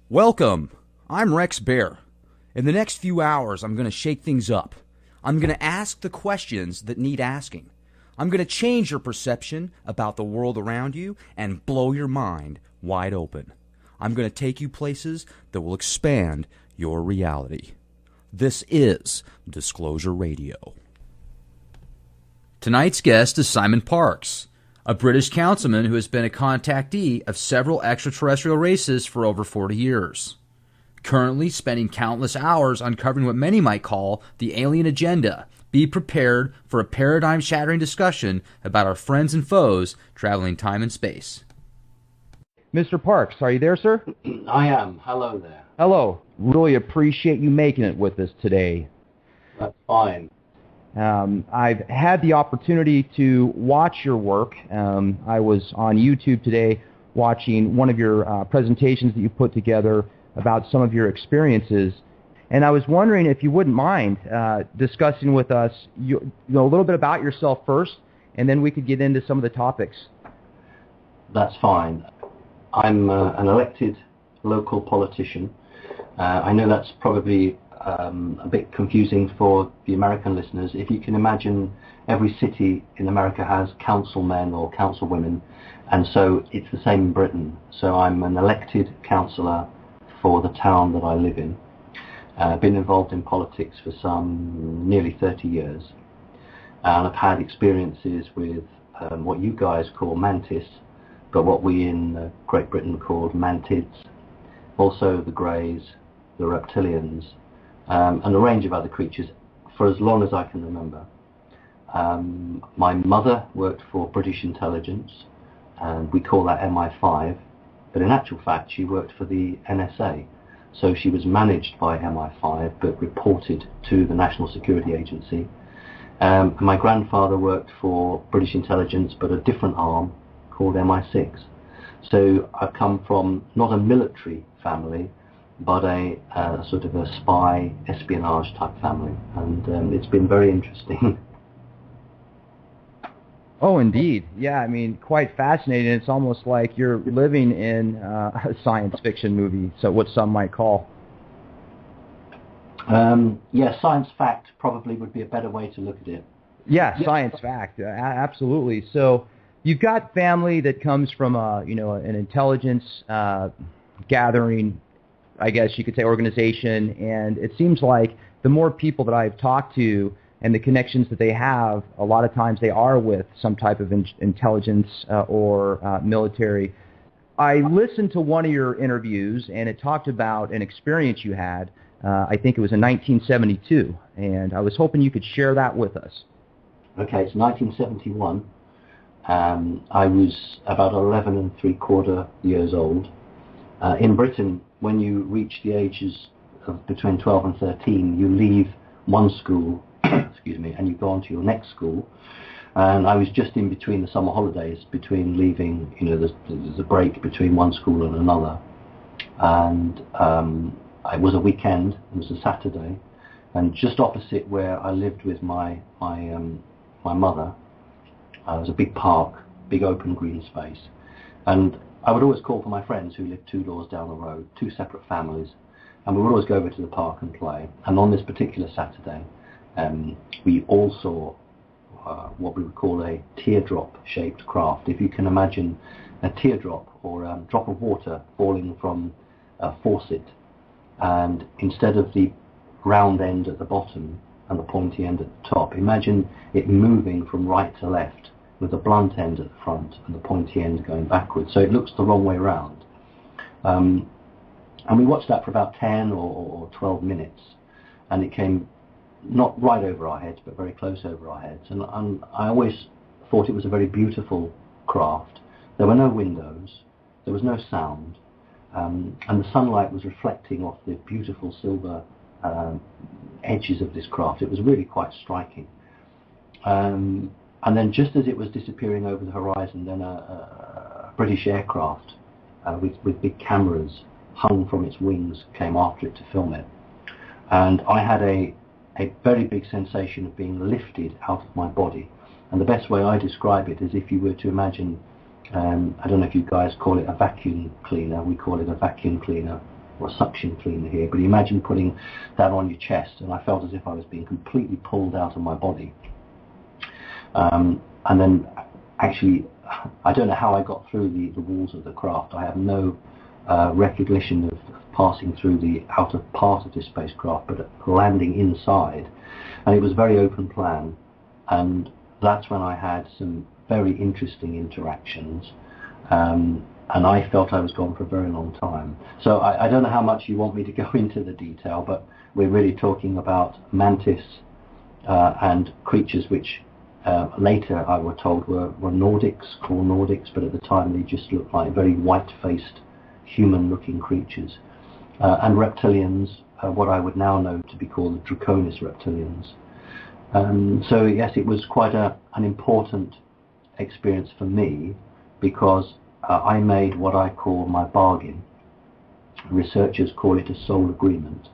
Welcome. I'm Rex Bear. In the next few hours, I'm going to shake things up. I'm going to ask the questions that need asking. I'm going to change your perception about the world around you and blow your mind wide open. I'm going to take you places that will expand your reality. This is Disclosure Radio. Tonight's guest is Simon Parkes, a British councilman who has been a contactee of several extraterrestrial races for over 40 years. Currently spending countless hours uncovering what many might call the alien agenda. Be prepared for a paradigm-shattering discussion about our friends and foes traveling time and space. Mr. Parkes, are you there, sir? I am. Hello there. Hello. Really appreciate you making it with us today. That's fine. I've had the opportunity to watch your work. I was on YouTube today watching one of your presentations that you put together about some of your experiences, and I was wondering if you wouldn't mind discussing with us a little bit about yourself first, and then we could get into some of the topics. That's fine. I'm an elected local politician. I know that's probably a bit confusing for the American listeners. If you can imagine, every city in America has councilmen or councilwomen, and so it's the same in Britain. So I'm an elected councillor for the town that I live in. I've been involved in politics for some nearly 30 years, and I've had experiences with what you guys call mantis, but what we in Great Britain called mantids, also the greys, the reptilians, and a range of other creatures for as long as I can remember. My mother worked for British intelligence, and we call that MI5, but in actual fact she worked for the NSA. So she was managed by MI5 but reported to the National Security Agency. My grandfather worked for British intelligence but a different arm called MI6. So I've come from not a military family, but a sort of a spy, espionage type family, and it's been very interesting. Oh, indeed. Yeah, I mean, quite fascinating. It's almost like you're living in a science fiction movie, so what some might call. Yeah, science fact probably would be a better way to look at it. Yeah, science fact, absolutely. So you've got family that comes from an intelligence gathering, I guess you could say, organization, and it seems like the more people that I've talked to and the connections that they have, a lot of times they are with some type of intelligence or military. I listened to one of your interviews, and it talked about an experience you had, I think it was in 1972, and I was hoping you could share that with us. Okay, it's 1971. I was about 11 3/4 years old. In Britain, when you reach the ages of between 12 and 13, you leave one school, excuse me, and you go on to your next school. And I was just in between the summer holidays, between leaving, there's a break between one school and another. And it was a weekend, it was a Saturday, and just opposite where I lived with my mother, there was a big park, big open green space. And I would always call for my friends who lived 2 doors down the road, 2 separate families, and we would always go over to the park and play. And on this particular Saturday, we all saw what we would call a teardrop-shaped craft. If you can imagine a teardrop or a drop of water falling from a faucet, and instead of the round end at the bottom and the pointy end at the top, imagine it moving from right to left with the blunt end at the front and the pointy end going backwards. So it looks the wrong way around. And we watched that for about 10 or 12 minutes, and it came not right over our heads, but very close over our heads. And I always thought it was a very beautiful craft. There were no windows, there was no sound, and the sunlight was reflecting off the beautiful silver edges of this craft. It was really quite striking. And then just as it was disappearing over the horizon, then a British aircraft with big cameras hung from its wings came after it to film it. And I had a very big sensation of being lifted out of my body. And the best way I describe it is if you were to imagine, I don't know if you guys call it a vacuum cleaner, we call it a vacuum cleaner or a suction cleaner here, but imagine putting that on your chest, and I felt as if I was being completely pulled out of my body. And then actually, I don't know how I got through the walls of the craft. I have no recognition of passing through the outer part of this spacecraft, but landing inside. And it was a very open plan, and that's when I had some very interesting interactions, and I felt I was gone for a very long time. So I don't know how much you want me to go into the detail, but we're really talking about mantis and creatures which later I was told were Nordics, called Nordics, but at the time they just looked like very white-faced, human-looking creatures. And reptilians, what I would now know to be called the Draconis reptilians. So yes, it was quite an important experience for me, because I made what I call my bargain. Researchers call it a soul agreement.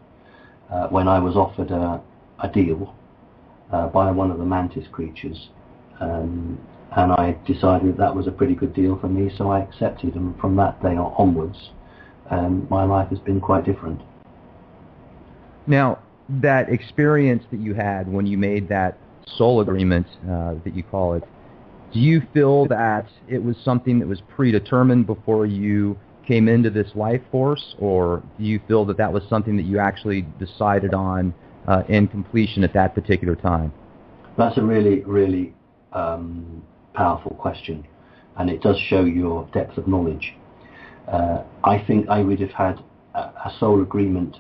When I was offered a deal by one of the mantis creatures, and I decided that was a pretty good deal for me, so I accepted, and from that day onwards, my life has been quite different. Now, that experience that you had when you made that soul agreement, that you call it, do you feel that it was something that was predetermined before you came into this life force, or do you feel that that was something that you actually decided on in completion at that particular time? That's a really, really powerful question, and it does show your depth of knowledge. I think I would have had a soul agreement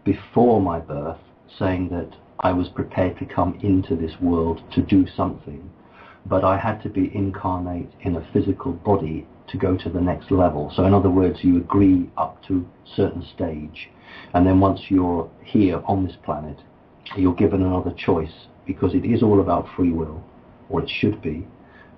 before my birth, saying that I was prepared to come into this world to do something, but I had to be incarnate in a physical body to go to the next level. So in other words, you agree up to a certain stage, and then once you're here on this planet, you're given another choice, because it is all about free will, or it should be.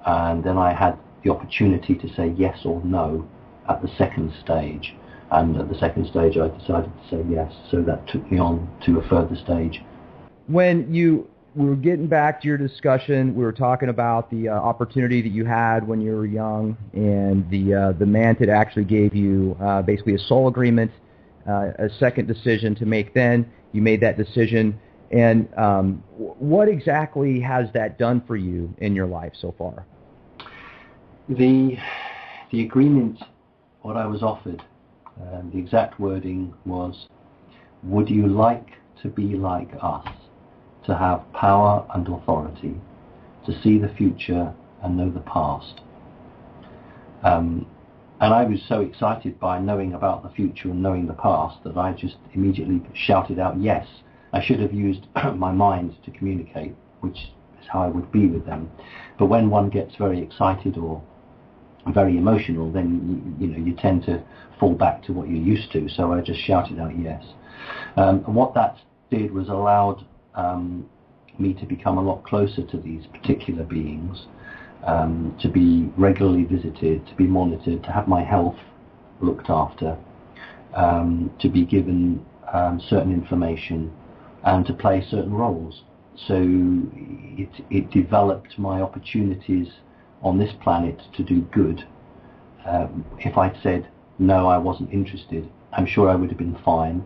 And then I had the opportunity to say yes or no at the second stage, and at the second stage I decided to say yes, so that took me on to a further stage. When we were getting back to your discussion, we were talking about the opportunity that you had when you were young, and the mantid actually gave you basically a soul agreement, a second decision to make. Then you made that decision, and what exactly has that done for you in your life so far? The agreement, what I was offered, the exact wording was, would you like to be like us, to have power and authority, to see the future and know the past? And I was so excited by knowing about the future and knowing the past that I just immediately shouted out yes. I should have used my mind to communicate, which is how I would be with them. But when one gets very excited or very emotional, then you tend to fall back to what you're used to. So I just shouted out yes. And what that did was allowed me to become a lot closer to these particular beings, to be regularly visited, to be monitored, to have my health looked after, to be given certain information, and to play certain roles. So it developed my opportunities on this planet to do good. If I'd said no, I wasn't interested, I'm sure I would have been fine.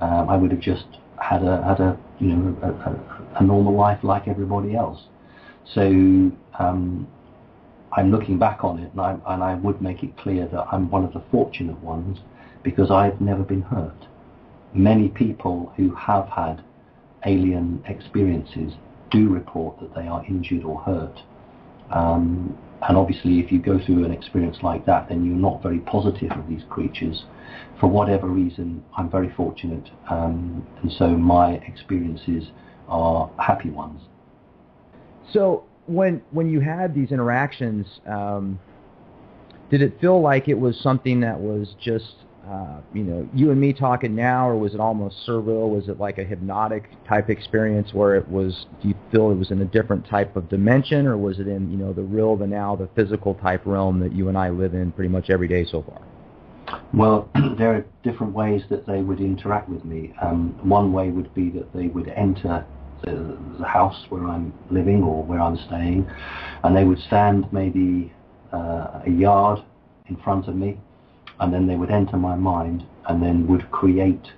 I would have just had a normal life like everybody else. So I'm looking back on it, and I would make it clear that I'm one of the fortunate ones, because I've never been hurt. Many people who have had alien experiences do report that they are injured or hurt. and obviously if you go through an experience like that, then you're not very positive of these creatures. For whatever reason, I'm very fortunate, and so my experiences are happy ones. So when you had these interactions, did it feel like it was something that was just, you and me talking now, or was it almost surreal? Was it like a hypnotic type experience where it was, do you feel it was in a different type of dimension, or was it in, the real, the now, the physical type realm that you and I live in pretty much every day so far? Well, there are different ways that they would interact with me. One way would be that they would enter the house where I'm living or where I'm staying, and they would stand maybe a yard in front of me, and then they would enter my mind and then would create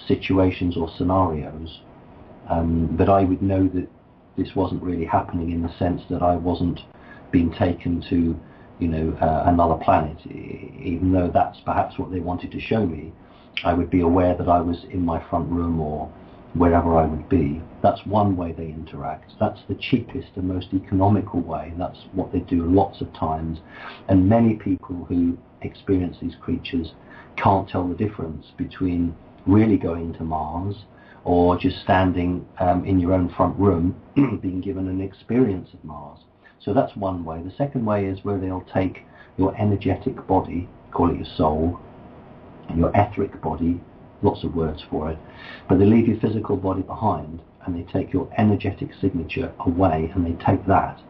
situations or scenarios, but I would know that this wasn't really happening, in the sense that I wasn't being taken to another planet. Even though that's perhaps what they wanted to show me, I would be aware that I was in my front room or wherever I would be. That's one way they interact. That's the cheapest and most economical way. That's what they do lots of times. And many people who experience these creatures can't tell the difference between really going to Mars or just standing in your own front room being given an experience of Mars. So that's one way. The second way is where they'll take your energetic body, call it your soul, and your etheric body, lots of words for it, but they leave your physical body behind, and they take your energetic signature away, and they take that,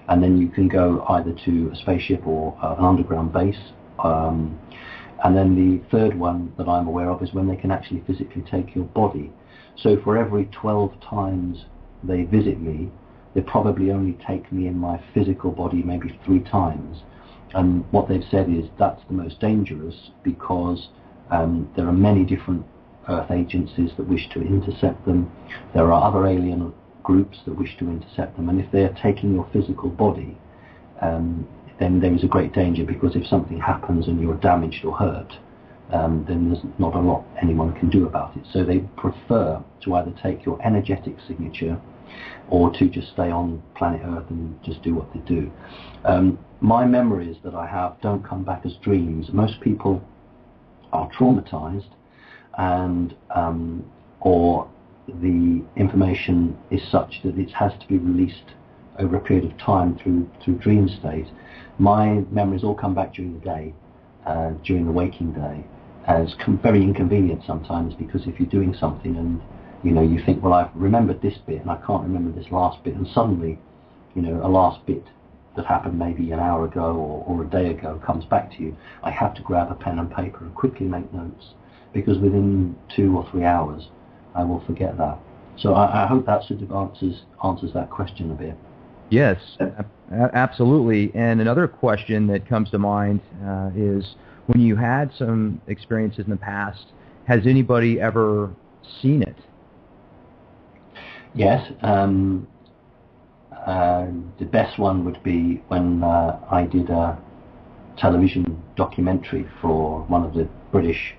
and then you can go either to a spaceship or an underground base. And then the third one that I'm aware of is when they can actually physically take your body. So for every 12 times they visit me, they probably only take me in my physical body maybe 3 times. And what they've said is that's the most dangerous, because there are many different Earth agencies that wish to intercept them. There are other alien groups that wish to intercept them. And if they're taking your physical body, then there is a great danger, because if something happens and you're damaged or hurt, then there's not a lot anyone can do about it. So they prefer to either take your energetic signature or to just stay on planet Earth and just do what they do. My memories that I have don't come back as dreams. Most people are traumatized, and or the information is such that it has to be released over a period of time through dream state. My memories all come back during the day, during the waking day, as very inconvenient sometimes, because if you're doing something and you think, well, I've remembered this bit and I can't remember this last bit, and suddenly a last bit that happened maybe an hour ago or a day ago comes back to you, I have to grab a pen and paper and quickly make notes, because within 2 or 3 hours I will forget that. So I hope that sort of answers that question a bit. Yes, absolutely. And another question that comes to mind is, when you had some experiences in the past, has anybody ever seen it? Yes. The best one would be when I did a television documentary for one of the British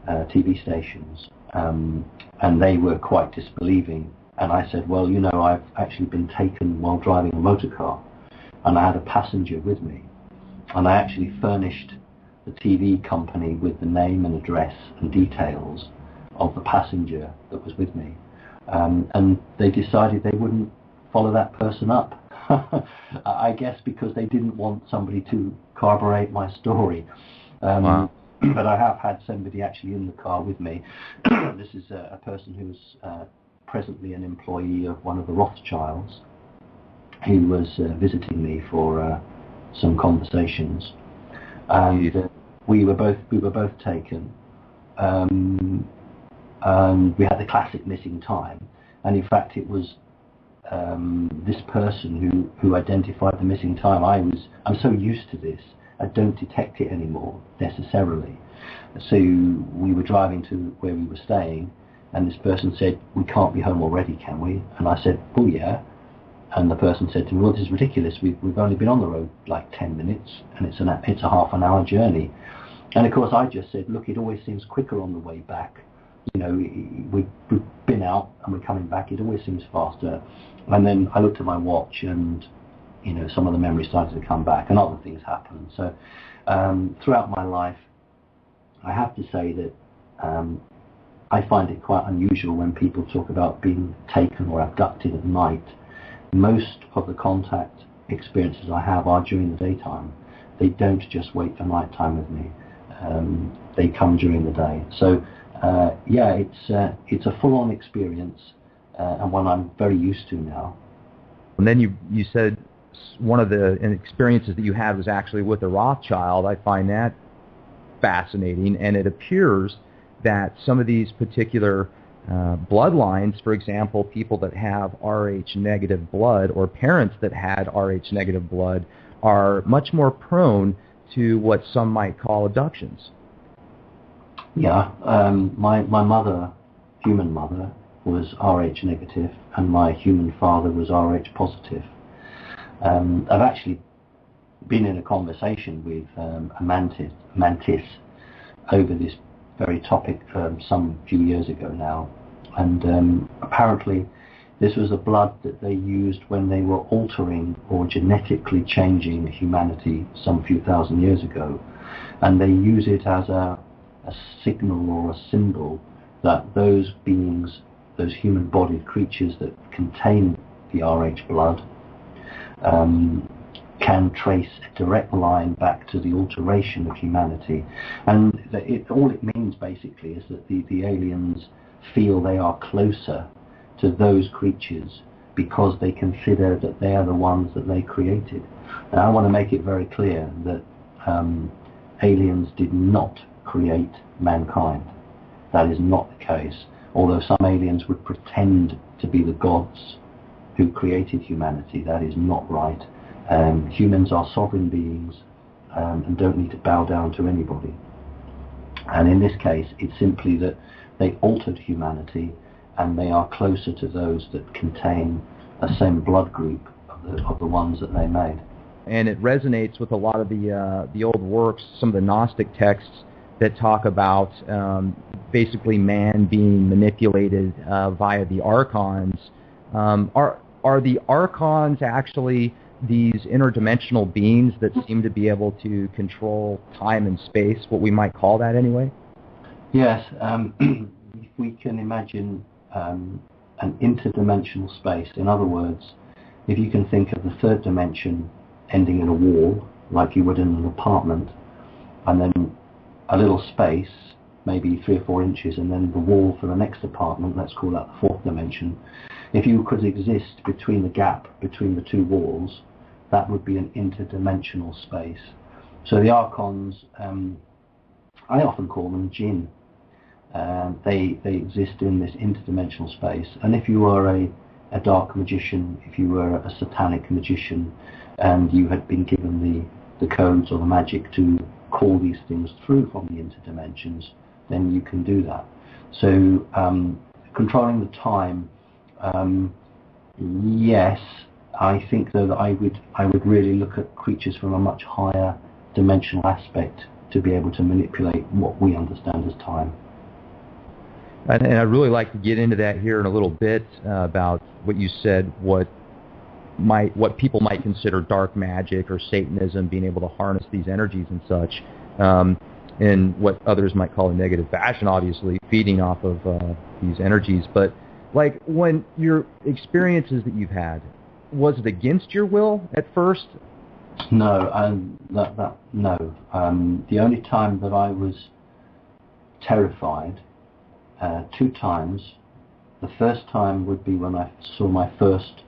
TV stations, and they were quite disbelieving. And I said, well, I've actually been taken while driving a motor car, and I had a passenger with me, and I actually furnished the TV company with the name and address and details of the passenger that was with me, and they decided they wouldn't follow that person up. I guess because they didn't want somebody to corroborate my story. Wow. But I have had somebody actually in the car with me. This is a person who's presently an employee of one of the Rothschilds. He was visiting me for some conversations, and we were both taken. And we had the classic missing time, and in fact it was this person who identified the missing time. I'm so used to this, I don't detect it anymore necessarily. So we were driving to where we were staying, and this person said, we can't be home already, can we? And I said, oh yeah. And the person said to me, well, this is ridiculous, we've only been on the road like 10 minutes, and it's a half an hour journey. And of course I just said, look, it always seems quicker on the way back. We've been out and we're coming back, it always seems faster. And then I looked at my watch, and some of the memories started to come back and other things happened. So throughout my life, I have to say that I find it quite unusual when people talk about being taken or abducted at night. Most of the contact experiences I have are during the daytime. They don't just wait for nighttime with me. They come during the day. So it's a full-on experience and one I'm very used to now. And then you said one of the experiences that you had was actually with a Rothschild. I find that fascinating, and it appears that some of these particular bloodlines, for example, people that have Rh negative blood or parents that had Rh negative blood, are much more prone to what some might call abductions. Yeah, my mother, human mother, was Rh negative, and my human father was Rh positive. I've actually been in a conversation with a mantis over this very topic some few years ago now, and apparently this was the blood that they used when they were altering or genetically changing humanity some few thousand years ago, and they use it as a signal or a symbol that those beings, those human-bodied creatures that contain the Rh blood, can trace a direct line back to the alteration of humanity. And all it means basically is that the aliens feel they are closer to those creatures because they consider that they are the ones that they created. And I want to make it very clear that aliens did not create mankind. That is not the case. Although some aliens would pretend to be the gods who created humanity, that is not right. Humans are sovereign beings and don't need to bow down to anybody. And in this case, it's simply that they altered humanity and they are closer to those that contain a same blood group of the ones that they made. And it resonates with a lot of the old works, some of the Gnostic texts that talk about basically man being manipulated via the archons. Are the archons actually these interdimensional beings that seem to be able to control time and space, what we might call that anyway? Yes, if we can imagine an interdimensional space. In other words, if you can think of the third dimension ending in a wall, like you would in an apartment, and then a little space, maybe 3 or 4 inches, and then the wall for the next apartment, let's call that the fourth dimension. If you could exist between the gap between the two walls, that would be an interdimensional space. So the archons, I often call them jinn. They exist in this interdimensional space. And if you were a dark magician, if you were a satanic magician, and you had been given the codes or the magic to call these things through from the interdimensions, then you can do that. So controlling the time, yes, I think though that I would really look at creatures from a much higher dimensional aspect to be able to manipulate what we understand as time. And I'd really like to get into that here in a little bit about what you said, what people might consider dark magic or Satanism, being able to harness these energies and such, in what others might call a negative fashion, obviously, feeding off of these energies. But like when your experiences that you've had, was it against your will at first? No, no. The only time that I was terrified, 2 times. The first time would be when I saw my first,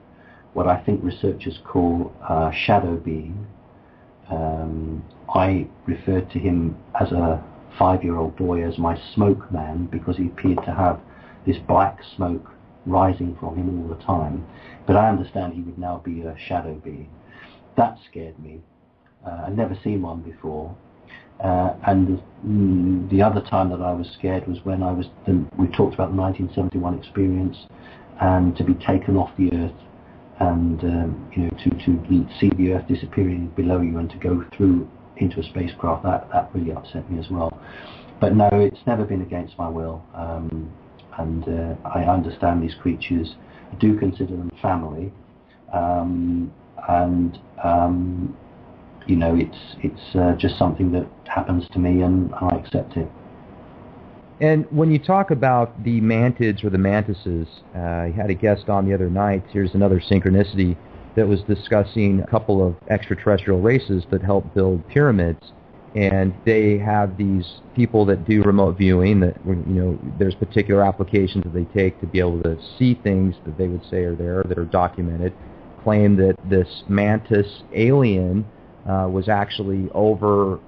what I think researchers call shadow being. I referred to him as a 5-year-old boy as my smoke man because he appeared to have this black smoke rising from him all the time. But I understand he would now be a shadow being. That scared me. I'd never seen one before. And the other time that I was scared was when we talked about the 1971 experience, and to be taken off the Earth and to see the Earth disappearing below you and to go through into a spacecraft, that really upset me as well. But no, it's never been against my will, and I understand these creatures. I do consider them family. and it's just something that happens to me, and I accept it. And when you talk about the mantids or the mantises, I had a guest on the other night. Here's another synchronicity that was discussing a couple of extraterrestrial races that help build pyramids. And they have these people that do remote viewing, that, there's particular applications that they take to be able to see things that they would say are there, that are documented, claim that this mantis alien was actually over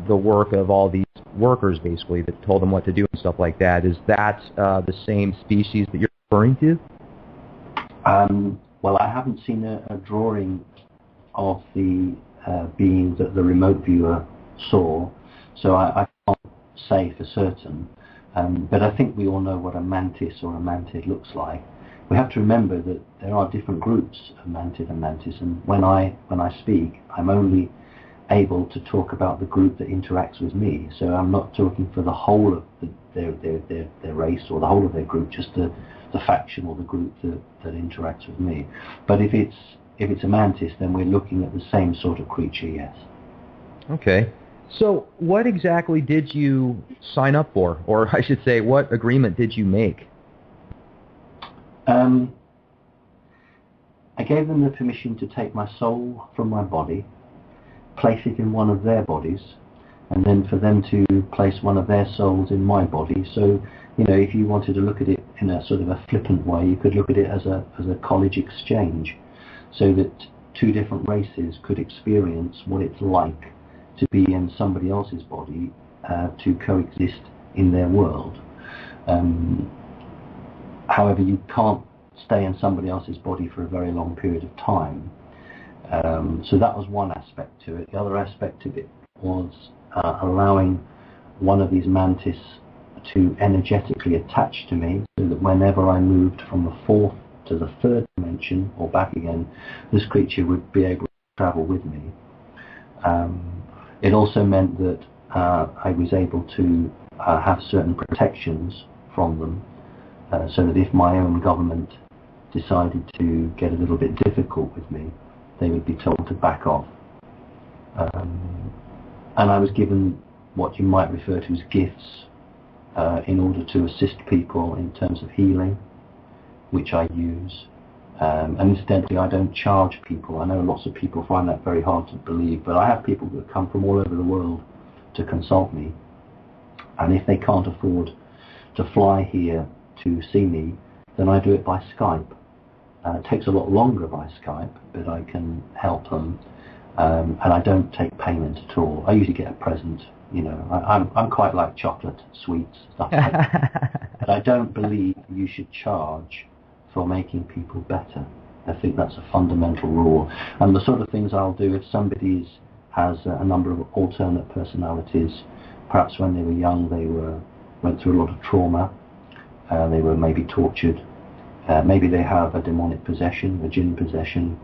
the work of all these workers, basically, that told them what to do and stuff like that. Is that the same species that you're referring to? Well, I haven't seen a drawing of the being that the remote viewer saw, so I can't say for certain. But I think we all know what a mantis or a mantid looks like. We have to remember that there are different groups of mantid and mantis, and when I speak, I'm only able to talk about the group that interacts with me. So I'm not talking for the whole of their race or the whole of their group, just the faction or the group that interacts with me. But if it's a mantis, then we're looking at the same sort of creature, yes. Okay. So what exactly did you sign up for? Or I should say, what agreement did you make? I gave them the permission to take my soul from my body, place it in one of their bodies, and then for them to place one of their souls in my body. So, if you wanted to look at it in a sort of a flippant way, you could look at it as a college exchange, so that two different races could experience what it's like to be in somebody else's body, to coexist in their world. However, you can't stay in somebody else's body for a very long period of time. So that was one aspect to it. The other aspect of it was allowing one of these mantis to energetically attach to me, so that whenever I moved from the fourth to the third dimension or back again, this creature would be able to travel with me. It also meant that I was able to have certain protections from them, so that if my own government decided to get a little bit difficult with me, they would be told to back off. And I was given what you might refer to as gifts in order to assist people in terms of healing, which I use. And incidentally, I don't charge people. I know lots of people find that very hard to believe, but I have people that come from all over the world to consult me. And if they can't afford to fly here to see me, then I do it by Skype. It takes a lot longer by Skype, but I can help them, and I don't take payment at all. I usually get a present. I'm quite like chocolate, sweets, stuff like that. But I don't believe you should charge for making people better. I think that's a fundamental rule. And the sort of things I'll do, if somebody has a number of alternate personalities, perhaps when they were young they went through a lot of trauma, they were maybe tortured, maybe they have a demonic possession, a jinn possession,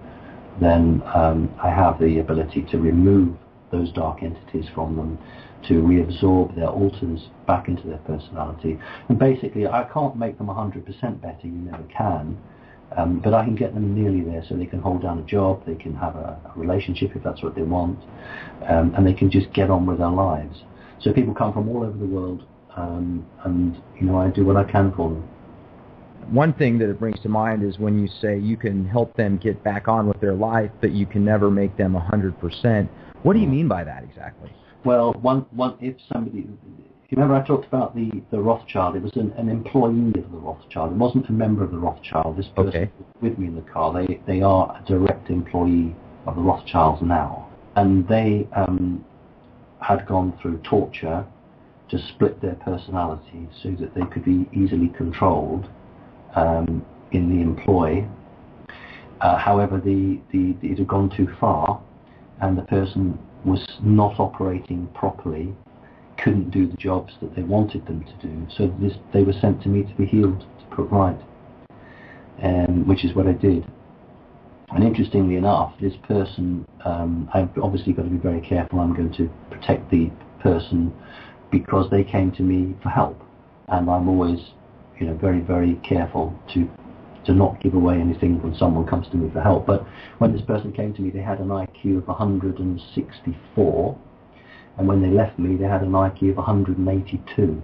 then I have the ability to remove those dark entities from them, to reabsorb their alters back into their personality. And basically, I can't make them 100% better, you never can, but I can get them nearly there, so they can hold down a job, they can have a relationship if that's what they want, and they can just get on with their lives. So people come from all over the world, and I do what I can for them. One thing that it brings to mind is when you say you can help them get back on with their life, but you can never make them 100%. What do you mean by that exactly? Well, if somebody, you remember I talked about the Rothschild, it was an employee of the Rothschild. It wasn't a member of the Rothschild. This person was with me in the car. They are a direct employee of the Rothschilds now. And they had gone through torture to split their personality so that they could be easily controlled in the employ. However, it had gone too far, and the person was not operating properly, couldn't do the jobs that they wanted them to do. So they were sent to me to be healed, to put right, which is what I did. And interestingly enough, this person, I've obviously got to be very careful. I'm going to protect the person because they came to me for help, and I'm always very, very careful to to not give away anything when someone comes to me for help. But when this person came to me, they had an IQ of 164, and when they left me, they had an IQ of 182,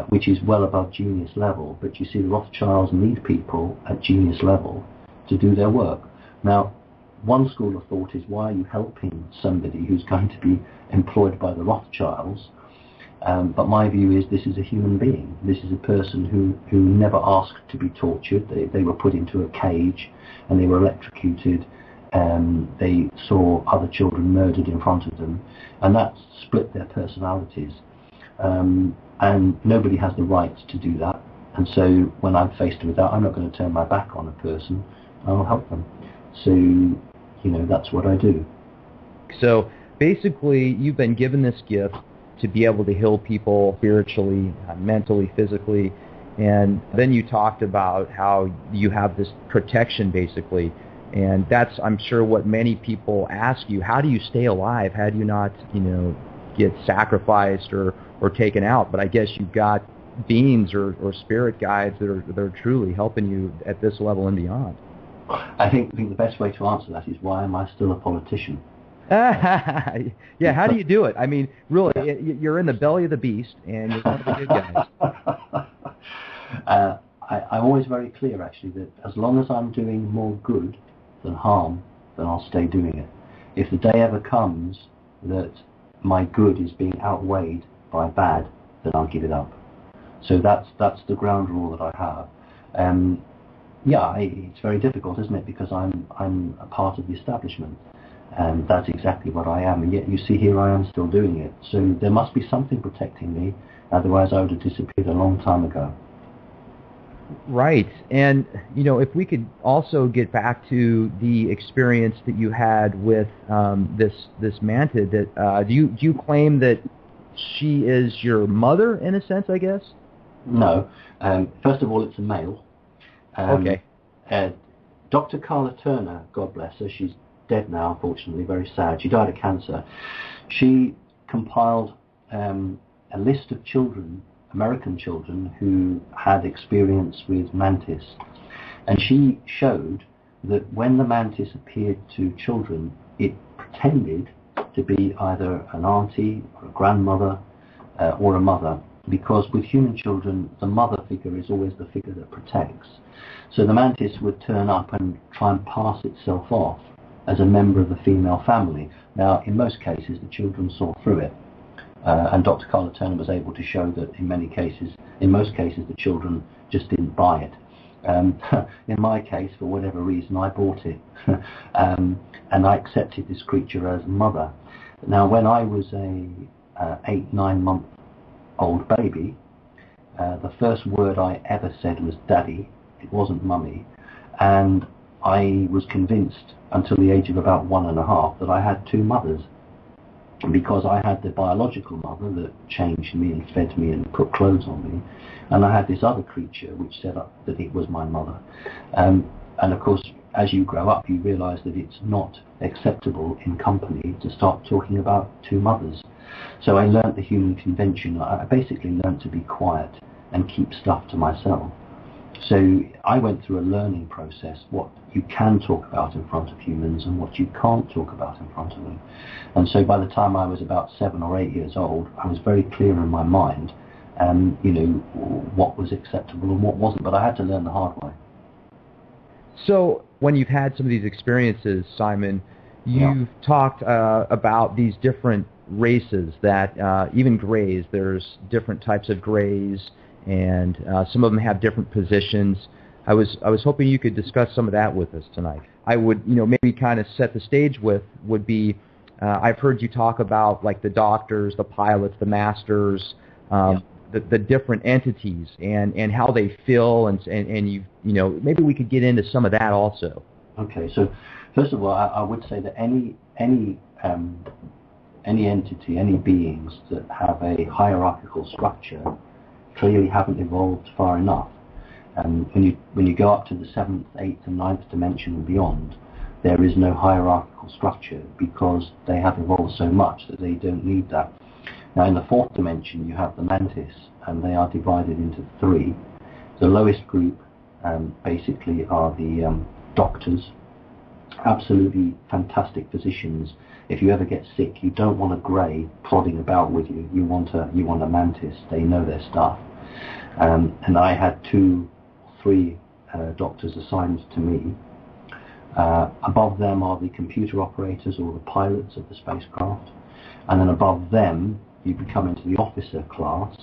which is well above genius level. But you see, the Rothschilds need people at genius level to do their work. Now, one school of thought is, why are you helping somebody who's going to be employed by the Rothschilds? But my view is, this is a human being. This is a person who never asked to be tortured. They were put into a cage and they were electrocuted. They saw other children murdered in front of them, and that split their personalities. And nobody has the right to do that. And so when I'm faced with that, I'm not going to turn my back on a person. I'll help them. So, that's what I do. So basically, you've been given this gift to be able to heal people spiritually, mentally, physically, and then you talked about how you have this protection, basically, and that's, I'm sure, what many people ask you: how do you stay alive? How do you not, get sacrificed or taken out? But I guess you've got beings or spirit guides that are truly helping you at this level and beyond. I think the best way to answer that is, why am I still a politician? Yeah, how do you do it? I mean, really, you're in the belly of the beast, and you're one of the good guys. I'm always very clear, actually, that as long as I'm doing more good than harm, then I'll stay doing it. If the day ever comes that my good is being outweighed by bad, then I'll give it up. So that's the ground rule that I have. It's very difficult, isn't it? Because I'm a part of the establishment, and that's exactly what I am. And yet, you see, here I am still doing it. So there must be something protecting me. Otherwise, I would have disappeared a long time ago. Right. And if we could also get back to the experience that you had with this mantid, that do you claim that she is your mother in a sense? I guess. No. First of all, it's a male. Okay. Dr. Carla Turner, God bless her, she's dead now, unfortunately, very sad. She died of cancer. She compiled a list of children, American children, who had experience with mantis. And she showed that when the mantis appeared to children, it pretended to be either an auntie or a grandmother or a mother, because with human children, the mother figure is always the figure that protects. So the mantis would turn up and try and pass itself off as a member of the female family. Now, in most cases, the children saw through it. And Dr. Carla Turner was able to show that in most cases, the children just didn't buy it. In my case, for whatever reason, I bought it. And I accepted this creature as mother. Now, when I was a 8-9-month-old baby, the first word I ever said was daddy. It wasn't mummy. And I was convinced until the age of about 1.5 that I had two mothers, because I had the biological mother that changed me and fed me and put clothes on me, and I had this other creature which said that it was my mother. And of course, as you grow up, you realize that it's not acceptable in company to start talking about two mothers. So I learnt the human convention. I basically learnt to be quiet and keep stuff to myself. So I went through a learning process, what you can talk about in front of humans and what you can't talk about in front of them. And so by the time I was about 7 or 8 years old, I was very clear in my mind, what was acceptable and what wasn't. But I had to learn the hard way. So when you've had some of these experiences, Simon, you've talked about these different races that even grays, there's different types of grays, and some of them have different positions. I was hoping you could discuss some of that with us tonight. I would, maybe kind of set the stage would be, I've heard you talk about like the doctors, the pilots, the masters, the different entities and how they feel, and maybe we could get into some of that also. Okay, so first of all, I would say that any entity, any beings that have a hierarchical structure clearly haven't evolved far enough. And when you go up to the 7th, 8th and 9th dimension and beyond, there is no hierarchical structure, because they have evolved so much that they don't need that. Now in the 4th dimension you have the mantis, and they are divided into 3. The lowest group basically are the doctors. Absolutely fantastic physicians. If you ever get sick, you don't want a grey plodding about with you. You want a mantis. They know their stuff. And I had 2 or 3 doctors assigned to me. Above them are the computer operators or the pilots of the spacecraft, and then above them you become into the officer class,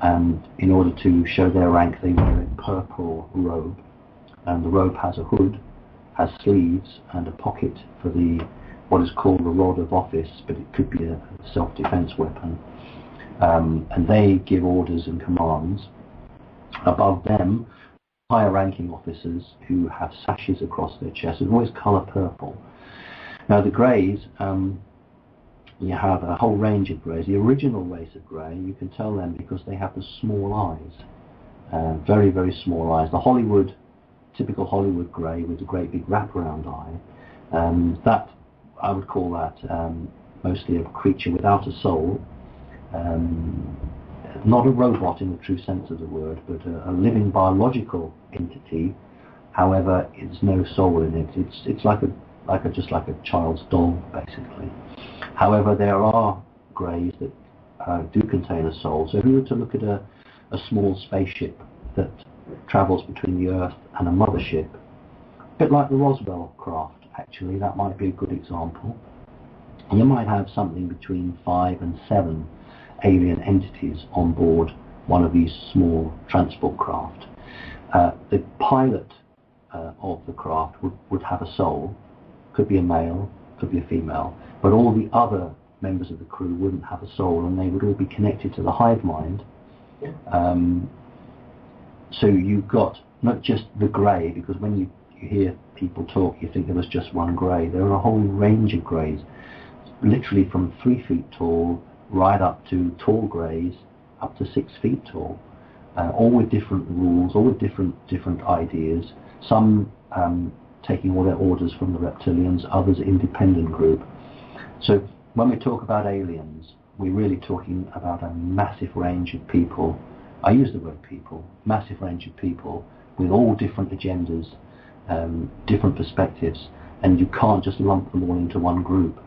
and in order to show their rank they wear a purple robe, and the robe has a hood, has sleeves and a pocket for what is called the rod of office, but it could be a self-defense weapon, and they give orders and commands. Above them, higher ranking officers who have sashes across their chest, and always colour purple. Now the greys, you have a whole range of greys. The original race of grey, you can tell them because they have the small eyes, very, very small eyes. The typical Hollywood grey with the great big wraparound eye, that I would call that mostly a creature without a soul. Not a robot in the true sense of the word, but a living biological entity. However, there's no soul in it. It's just like a child's doll, basically. However, there are greys that do contain a soul. So if we were to look at a small spaceship that travels between the Earth and a mothership, a bit like the Roswell craft, actually, that might be a good example. And you might have something between 5 and 7 alien entities on board one of these small transport craft. The pilot of the craft would have a soul, could be a male, could be a female, but all the other members of the crew wouldn't have a soul, and they would all be connected to the hive mind. So you've got not just the grey, because when you hear people talk you think there was just one grey. There are a whole range of greys, literally from 3 feet tall right up to tall greys up to 6 feet tall, all with different rules, all with different ideas, some taking all their orders from the reptilians, others independent group. So when we talk about aliens, we're really talking about a massive range of people. I use the word people, massive range of people with all different agendas, different perspectives, and you can't just lump them all into one group.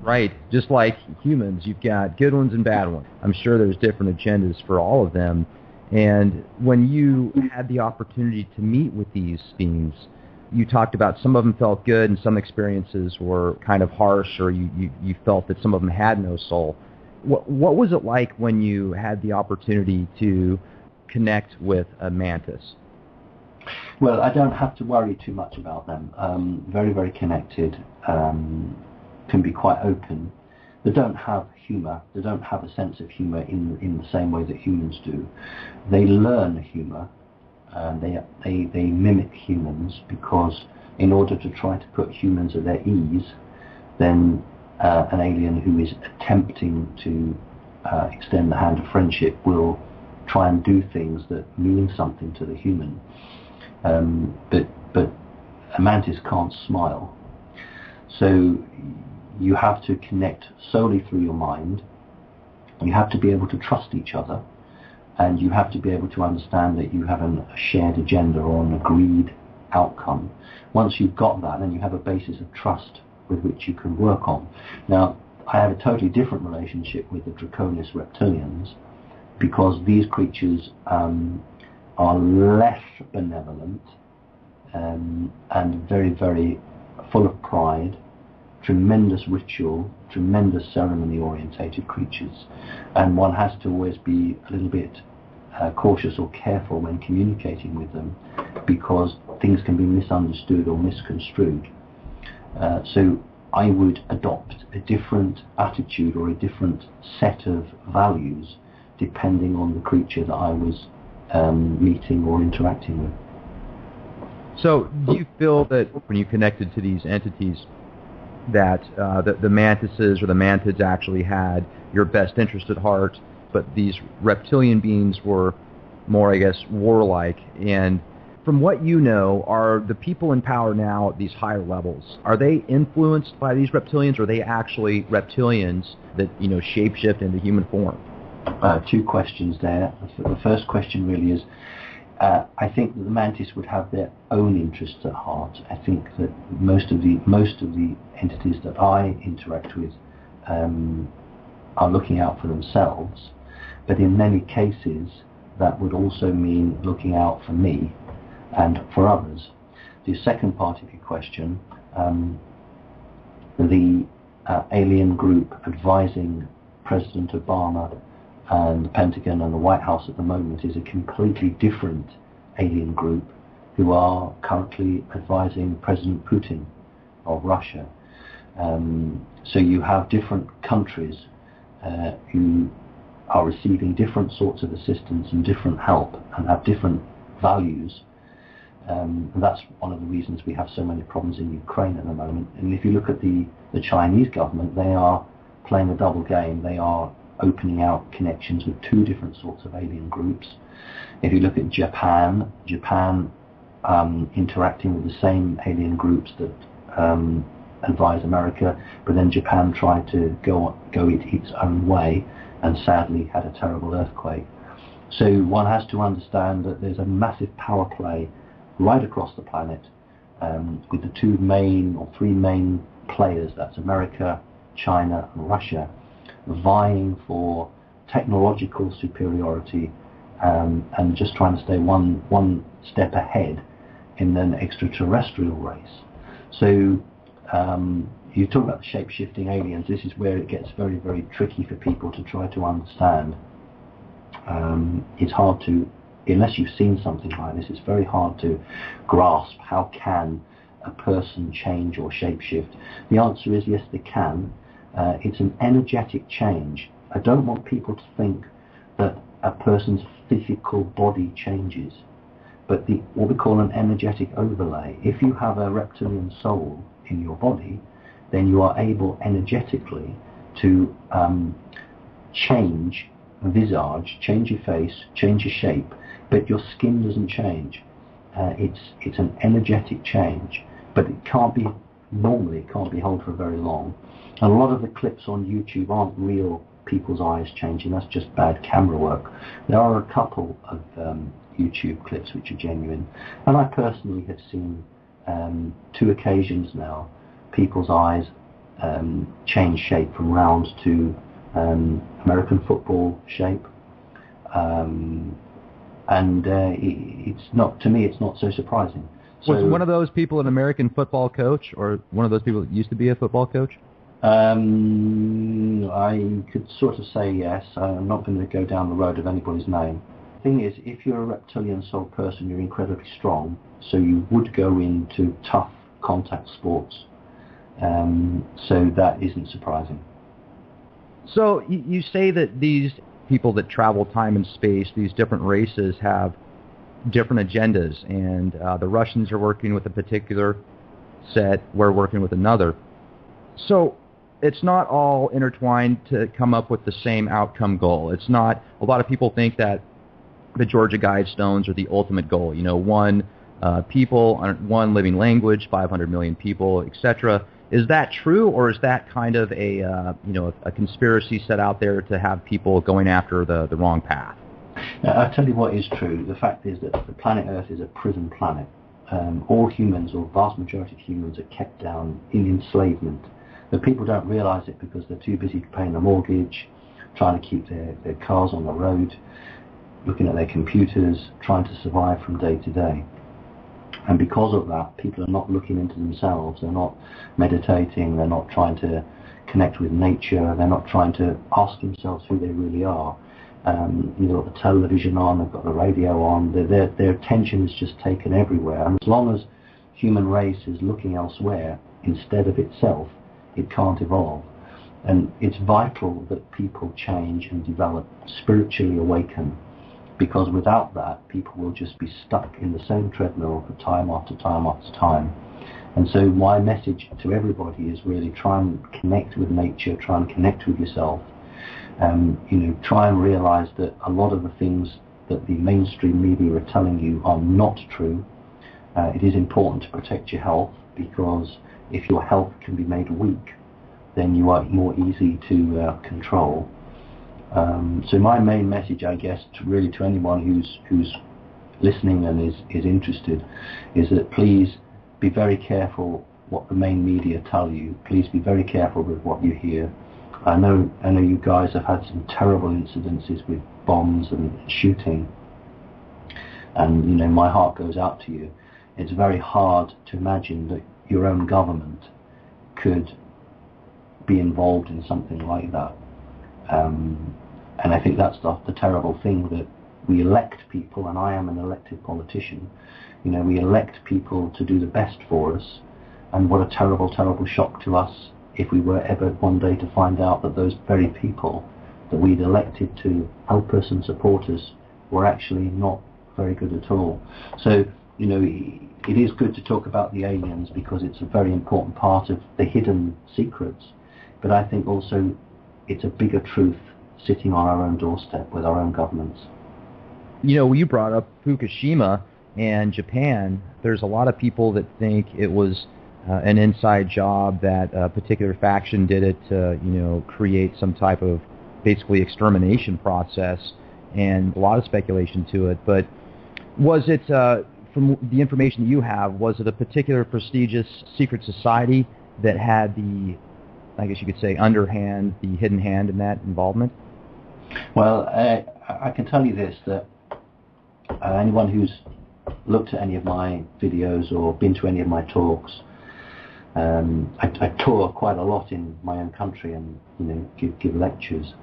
Right, just like humans, you've got good ones and bad ones. I'm sure there's different agendas for all of them. And when you had the opportunity to meet with these beings, you talked about some of them felt good and some experiences were kind of harsh, or you felt that some of them had no soul. What was it like when you had the opportunity to connect with a mantis? Well, I don't have to worry too much about them. Very, very connected. Can be quite open. They don't have humour. They don't have a sense of humour in the same way that humans do. They learn humour. They mimic humans, because in order to try to put humans at their ease, then an alien who is attempting to extend the hand of friendship will try and do things that mean something to the human. But a mantis can't smile. So you have to connect solely through your mind. You have to be able to trust each other, and you have to be able to understand that you have a shared agenda or an agreed outcome. Once you've got that, then you have a basis of trust with which you can work on. Now, I have a totally different relationship with the Draconis reptilians, because these creatures are less benevolent and very, very full of pride, tremendous ritual, tremendous ceremony-orientated creatures, and one has to always be a little bit cautious or careful when communicating with them, because things can be misunderstood or misconstrued. So I would adopt a different attitude or a different set of values depending on the creature that I was meeting or interacting with. So do you feel that when you connected to these entities that the mantises or the mantids actually had your best interest at heart, but these reptilian beings were more, I guess, warlike? And from what you know, are the people in power now at these higher levels, are they influenced by these reptilians, or are they actually reptilians that, shapeshift into human form? 2 questions there. The first question really is, I think that the mantis would have their own interests at heart. I think that most of the entities that I interact with are looking out for themselves, but in many cases that would also mean looking out for me and for others. The second part of your question, the alien group advising President Obama and the Pentagon and the White House at the moment is a completely different alien group who are currently advising President Putin of Russia. So you have different countries who are receiving different sorts of assistance and different help and have different values. And that's one of the reasons we have so many problems in Ukraine at the moment. And if you look at the Chinese government, they are playing a double game. They are opening out connections with two different sorts of alien groups. If you look at Japan interacting with the same alien groups that advise America, but then Japan tried to go its own way and sadly had a terrible earthquake. So one has to understand that there's a massive power play right across the planet with the two main or three main players, that's America, China and Russia, vying for technological superiority and just trying to stay one step ahead in an extraterrestrial race. So you talk about the shape-shifting aliens. This is where it gets very, very tricky for people to try to understand. It's hard to, unless you've seen something like this, it's very hard to grasp how can a person change or shapeshift. The answer is yes, they can. It's an energetic change. I don't want people to think that a person's physical body changes, but what we call an energetic overlay. If you have a reptilian soul in your body, then you are able energetically to change a visage, change your face, change your shape, but your skin doesn't change. It's an energetic change, but it can't be held for very long. And a lot of the clips on YouTube aren't real people's eyes changing, that's just bad camera work. There are a couple of YouTube clips which are genuine, and I personally have seen 2 occasions now people's eyes change shape from round to American football shape, and it's not, to me, it's not so surprising. So, was one of those people an American football coach, or one of those people that used to be a football coach? I could sort of say yes. I'm not going to go down the road of anybody's name. The thing is, if you're a reptilian soul person, you're incredibly strong, so you would go into tough contact sports. So that isn't surprising. So you say that these people that travel time and space, these different races, have different agendas, and the Russians are working with a particular set, we're working with another. So it's not all intertwined to come up with the same outcome goal. It's not, a lot of people think that the Georgia Guidestones are the ultimate goal. You know, one people, one living language, 500 million people, etc. Is that true, or is that kind of a conspiracy set out there to have people going after the wrong path? I'll tell you what is true. The fact is that the planet Earth is a prison planet. All humans, or vast majority of humans, are kept down in enslavement. But people don't realise it because they're too busy paying the mortgage, trying to keep their cars on the road, looking at their computers, trying to survive from day to day. And because of that, people are not looking into themselves, they're not meditating, they're not trying to connect with nature, they're not trying to ask themselves who they really are. They've got the television on, they've got the radio on, their attention is just taken everywhere. And as long as human race is looking elsewhere instead of itself, it can't evolve. And it's vital that people change and develop, spiritually awaken, because without that, people will just be stuck in the same treadmill for time after time after time. And so my message to everybody is really try and connect with nature, try and connect with yourself. Try and realize that a lot of the things that the mainstream media are telling you are not true. It is important to protect your health, because if your health can be made weak, then you are more easy to control. So my main message, I guess, to anyone who's listening and is interested, is that please be very careful what the main media tell you. Please be very careful with what you hear. I know you guys have had some terrible incidences with bombs and shooting, and you know, my heart goes out to you. It's very hard to imagine that your own government could be involved in something like that. And I think that's the terrible thing, that we elect people, and I am an elected politician. You know, we elect people to do the best for us, and what a terrible, terrible shock to us if we were ever one day to find out that those very people that we'd elected to help us and support us were actually not very good at all. So, you know, it is good to talk about the aliens because it's a very important part of the hidden secrets, but I think also it's a bigger truth sitting on our own doorstep with our own governments. You know, you brought up Fukushima and Japan. There's a lot of people that think it was an inside job, that a particular faction did it to, you know, create some type of basically extermination process, and a lot of speculation to it. But was it, from the information you have, was it a particular prestigious secret society that had the, I guess you could say, underhand, the hidden hand in that involvement? Well, I can tell you this, that anyone who's looked at any of my videos or been to any of my talks, I tour quite a lot in my own country and, you know, give lectures.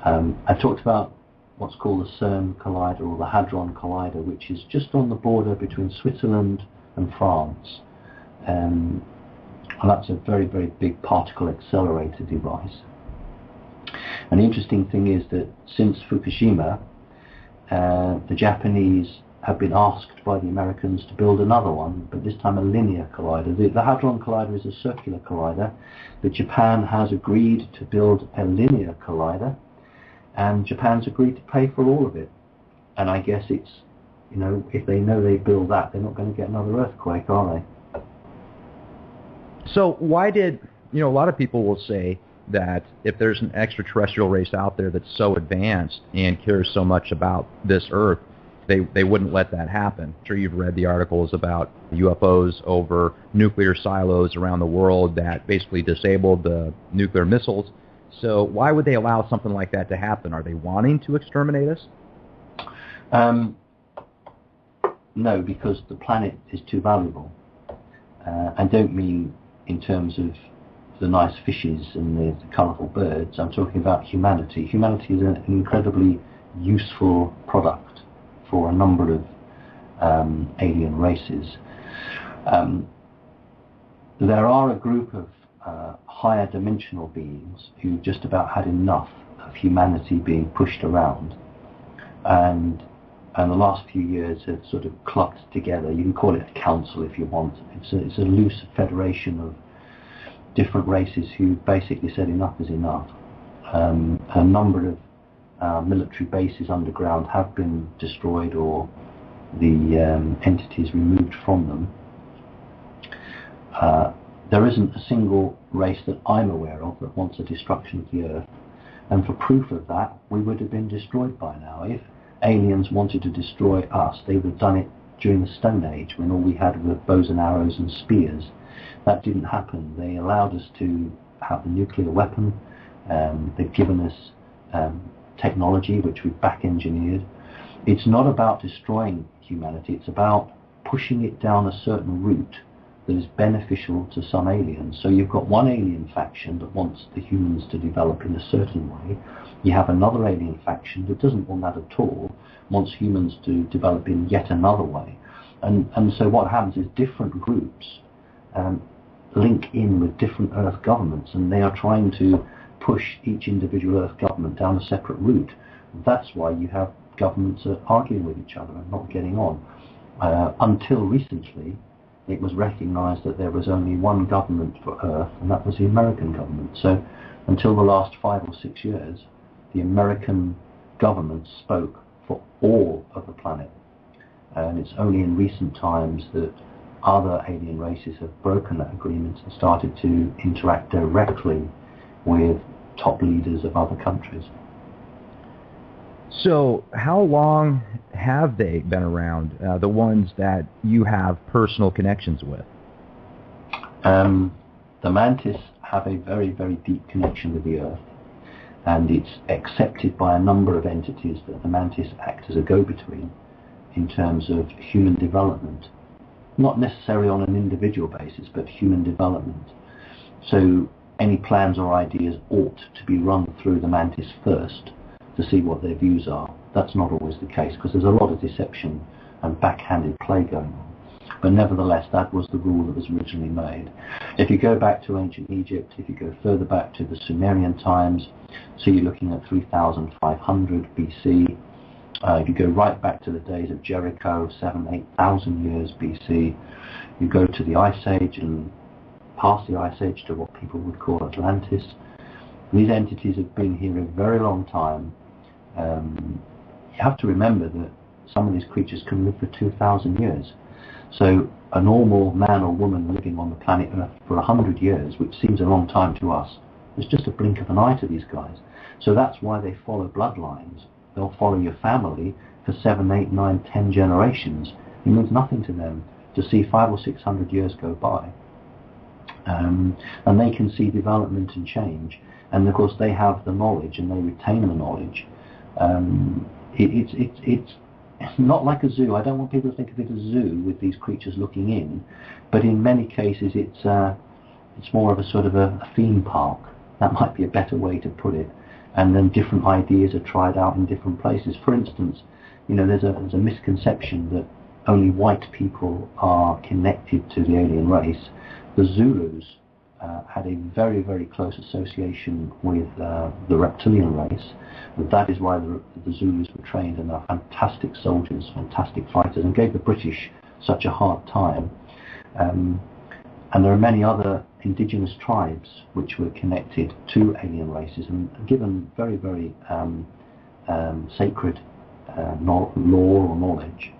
I talked about what's called the CERN Collider, or the Hadron Collider, which is just on the border between Switzerland and France. And that's a very, very big particle accelerator device. And the interesting thing is that since Fukushima, the Japanese have been asked by the Americans to build another one, but this time a linear collider. The Hadron Collider is a circular collider, but Japan has agreed to build a linear collider, and Japan's agreed to pay for all of it. And I guess it's, you know, if they know they build that, they're not going to get another earthquake, are they? So why did, you know, a lot of people will say that if there's an extraterrestrial race out there that's so advanced and cares so much about this Earth, they wouldn't let that happen. I'm sure you've read the articles about UFOs over nuclear silos around the world that basically disabled the nuclear missiles. So why would they allow something like that to happen? Are they wanting to exterminate us? No, because the planet is too valuable. I don't mean in terms of the nice fishes and the colourful birds. I'm talking about humanity. Humanity is an incredibly useful product for a number of alien races. There are a group of higher dimensional beings who just about had enough of humanity being pushed around, and the last few years have sort of clubbed together. You can call it a council if you want. It's a loose federation of different races who basically said enough is enough. A number of military bases underground have been destroyed, or the entities removed from them. There isn't a single race that I'm aware of that wants a destruction of the Earth, and for proof of that, we would have been destroyed by now. If aliens wanted to destroy us, they would have done it during the Stone Age, when all we had were bows and arrows and spears. That didn't happen. They allowed us to have the nuclear weapon. They've given us technology which we've back-engineered. It's not about destroying humanity, it's about pushing it down a certain route that is beneficial to some aliens. So you've got one alien faction that wants the humans to develop in a certain way. You have another alien faction that doesn't want that at all, wants humans to develop in yet another way. And so what happens is different groups link in with different Earth governments, and they are trying to push each individual Earth government down a separate route. That's why you have governments arguing with each other and not getting on. Until recently, it was recognized that there was only one government for Earth, and that was the American government. So until the last 5 or 6 years, the American government spoke for all of the planet. And it's only in recent times that other alien races have broken that agreement and started to interact directly with top leaders of other countries. So how long have they been around, the ones that you have personal connections with? The mantis have a very, very deep connection with the Earth, and it's accepted by a number of entities that the mantis act as a go-between in terms of human development, not necessarily on an individual basis, but human development. So any plans or ideas ought to be run through the mantis first to see what their views are. That's not always the case, because there's a lot of deception and backhanded play going on. But nevertheless, that was the rule that was originally made. If you go back to ancient Egypt, if you go further back to the Sumerian times, so you're looking at 3,500 BC. If you go right back to the days of Jericho, 8,000 years BC, you go to the Ice Age and past the Ice Age to what people would call Atlantis. These entities have been here a very long time. You have to remember that some of these creatures can live for 2,000 years. So a normal man or woman living on the planet Earth for 100 years, which seems a long time to us, is just a blink of an eye to these guys. So that's why they follow bloodlines. They'll follow your family for 7, 8, 9, 10 generations. It means nothing to them to see 500 or 600 years go by. And they can see development and change. And of course they have the knowledge and they retain the knowledge. It's not like a zoo. I don't want people to think of it as a zoo with these creatures looking in, but in many cases it's more of a sort of a theme park. That might be a better way to put it. And then different ideas are tried out in different places. For instance, there's a misconception that only white people are connected to the alien race. The Zulus had a very, very close association with the reptilian race. That is why the Zulus were trained and are fantastic soldiers, fantastic fighters, and gave the British such a hard time. And there are many other indigenous tribes which were connected to alien races and given very, very sacred law or knowledge.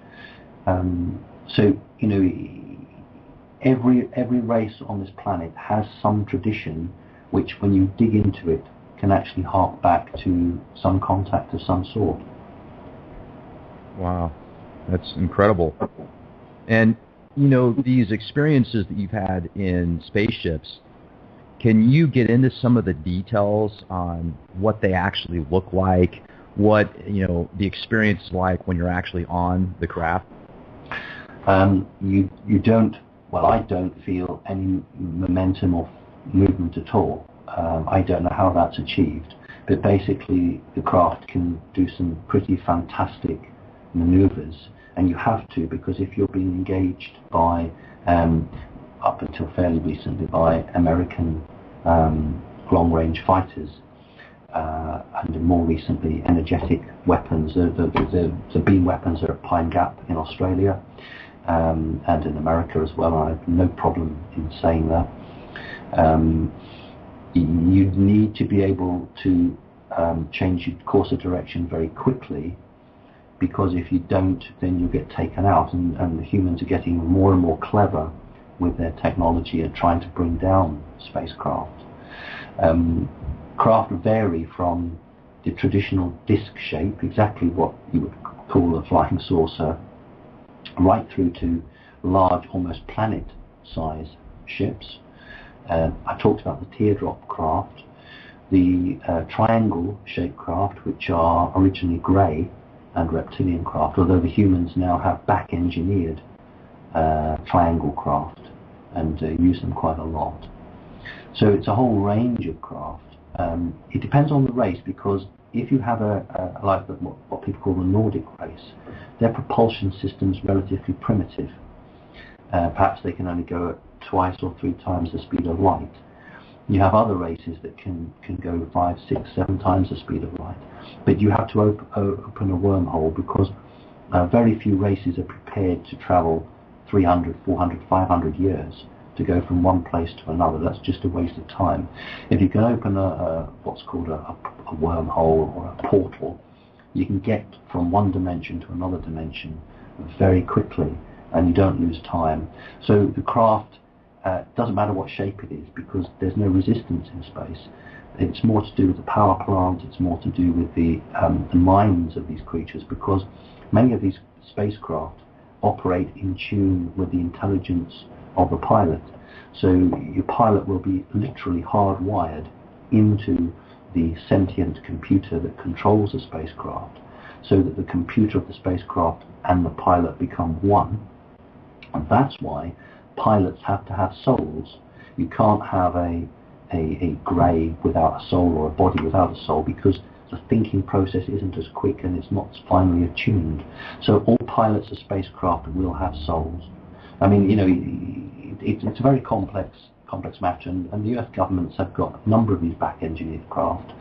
So, every race on this planet has some tradition which, when you dig into it, can actually hark back to some contact of some sort. Wow, that's incredible. And these experiences that you've had in spaceships, can you get into some of the details on what they actually look like, what the experience is like when you're actually on the craft? You don't. Well, I don't feel any momentum or movement at all. I don't know how that's achieved, but basically the craft can do some pretty fantastic maneuvers, and you have to, because if you're being engaged by, up until fairly recently, by American long-range fighters, and more recently energetic weapons, the beam weapons are at Pine Gap in Australia, and in America as well. I have no problem in saying that. You need to be able to change your course of direction very quickly, because if you don't, then you'll get taken out, and the humans are getting more and more clever with their technology and trying to bring down spacecraft. Craft vary from the traditional disc shape, exactly what you would call a flying saucer, right through to large, almost planet-size ships. I talked about the teardrop craft, the triangle-shaped craft, which are originally grey, and reptilian craft, although the humans now have back-engineered triangle craft and use them quite a lot. So it's a whole range of craft. It depends on the race, because if you have like what people call the Nordic race, their propulsion system's relatively primitive. Perhaps they can only go at 2 or 3 times the speed of light. You have other races that can go 5, 6, 7 times the speed of light. But you have to open a wormhole, because very few races are prepared to travel 300, 400, 500 years to go from one place to another. That's just a waste of time. If you can open what's called a wormhole or a portal, you can get from one dimension to another dimension very quickly, and you don't lose time. So the craft, doesn't matter what shape it is, because there's no resistance in space. it's more to do with the power plant, it's more to do with the minds of these creatures, because many of these spacecraft operate in tune with the intelligence of the pilot. So your pilot will be literally hardwired into the sentient computer that controls the spacecraft, so that the computer of the spacecraft and the pilot become one. And that's why pilots have to have souls. You can't have a grey without a soul or a body without a soul, because the thinking process isn't as quick and it's not finely attuned. So all pilots of spacecraft will have souls. I mean, you know, it's a very complex matter, and the US governments have got a number of these back-engineered craft.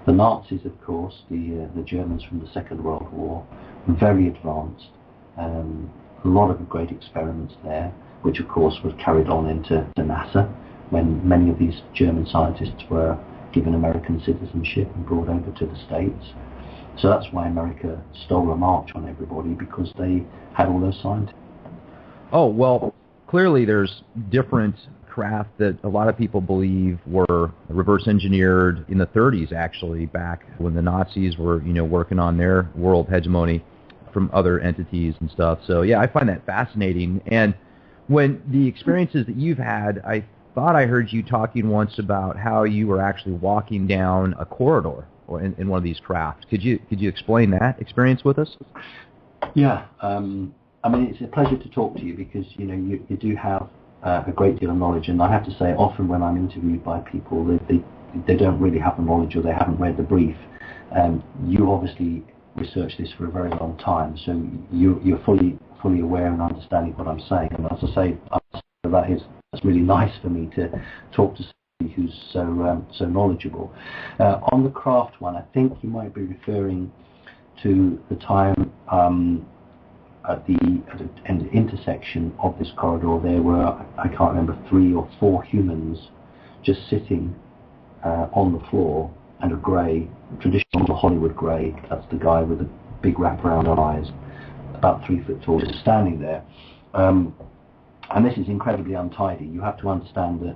The Nazis, of course, the Germans from the Second World War, very advanced. A lot of great experiments there, which of course was carried on into NASA, when many of these German scientists were given American citizenship and brought over to the States. So that's why America stole a march on everybody, because they had all those scientists. Oh, well, clearly there's different craft that a lot of people believe were reverse engineered in the 30s, actually, back when the Nazis were, you know, working on their world hegemony from other entities and stuff. So yeah, I find that fascinating. And when the experiences that you've had, I thought I heard you talking once about how you were actually walking down a corridor or in one of these crafts. Could you explain that experience with us? Yeah, I mean, it's a pleasure to talk to you, because you know you do have a great deal of knowledge, and I have to say, often when I'm interviewed by people, they don't really have the knowledge, or they haven't read the brief. You obviously researched this for a very long time, so you're fully aware and understanding what I'm saying. And as I say, that's really nice for me to talk to somebody who's so knowledgeable. On the craft one, I think you might be referring to the time at the intersection of this corridor. There were, I can't remember, 3 or 4 humans just sitting on the floor, and a grey, traditional Hollywood grey, that's the guy with the big wraparound eyes, about 3 foot tall, just standing there. And this is incredibly untidy. You have to understand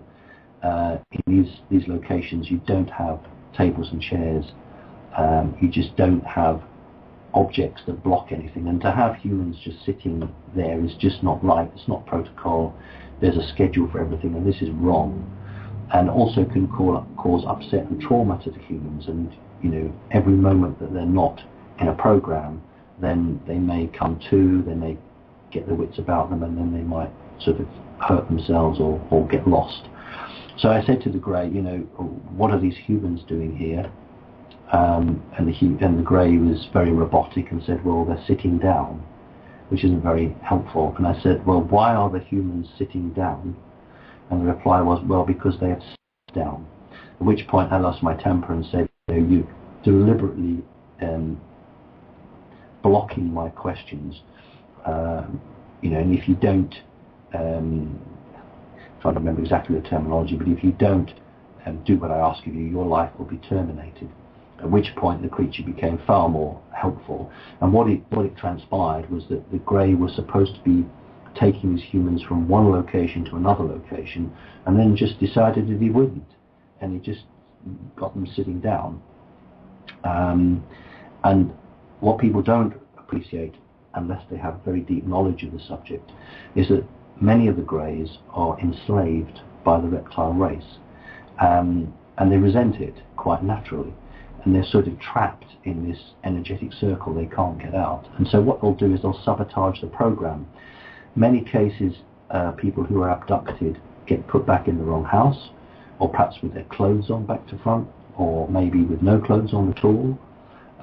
that in these locations you don't have tables and chairs. You just don't have objects that block anything. And to have humans just sitting there is just not right. It's not protocol. There's a schedule for everything, and this is wrong. And also can cause upset and trauma to the humans. And you know, every moment that they're not in a program, then they may come to, they may get their wits about them, and then they might sort of hurt themselves or get lost. So I said to the grey, you know, what are these humans doing here? And the grey was very robotic and said, well, they're sitting down, which isn't very helpful. And I said, well, why are the humans sitting down? And the reply was, well, because they have sat down. At which point I lost my temper and said, you know, you deliberately blocking my questions. You know, and if you don't, trying to remember exactly the terminology, but if you don't do what I ask of you, your life will be terminated. At which point the creature became far more helpful. And what it transpired was that the grey was supposed to be taking these humans from one location to another location, and then just decided that he wouldn't, and he just got them sitting down. And what people don't appreciate, unless they have very deep knowledge of the subject, is that many of the greys are enslaved by the reptile race, and they resent it quite naturally, and they're sort of trapped in this energetic circle they can't get out. And so what they'll do is they'll sabotage the program. Many cases, people who are abducted get put back in the wrong house, or perhaps with their clothes on back to front, or maybe with no clothes on at all,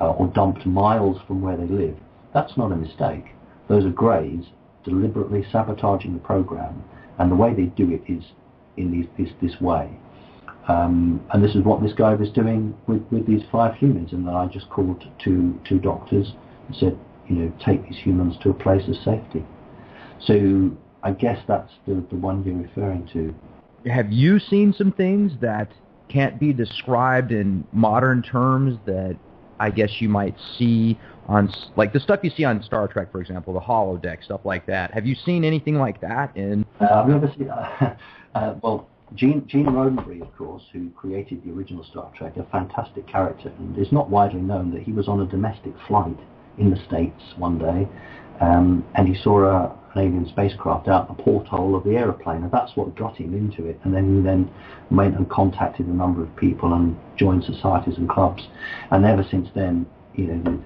or dumped miles from where they live. That's not a mistake. Those are greys deliberately sabotaging the program, and the way they do it is in this way. And this is what this guy was doing with these 5 humans. And then I just called two doctors and said, you know, take these humans to a place of safety. So I guess that's the one you're referring to. Have you seen some things that can't be described in modern terms that I guess you might see on, like the stuff you see on Star Trek, for example, the holodeck, stuff like that? Have you seen anything like that? I've never seen well, Gene Roddenberry, of course, who created the original Star Trek, a fantastic character, and it's not widely known that he was on a domestic flight in the States one day, and he saw an alien spacecraft out the porthole of the aeroplane, and that's what got him into it. And then he went and contacted a number of people and joined societies and clubs, and ever since then, you know,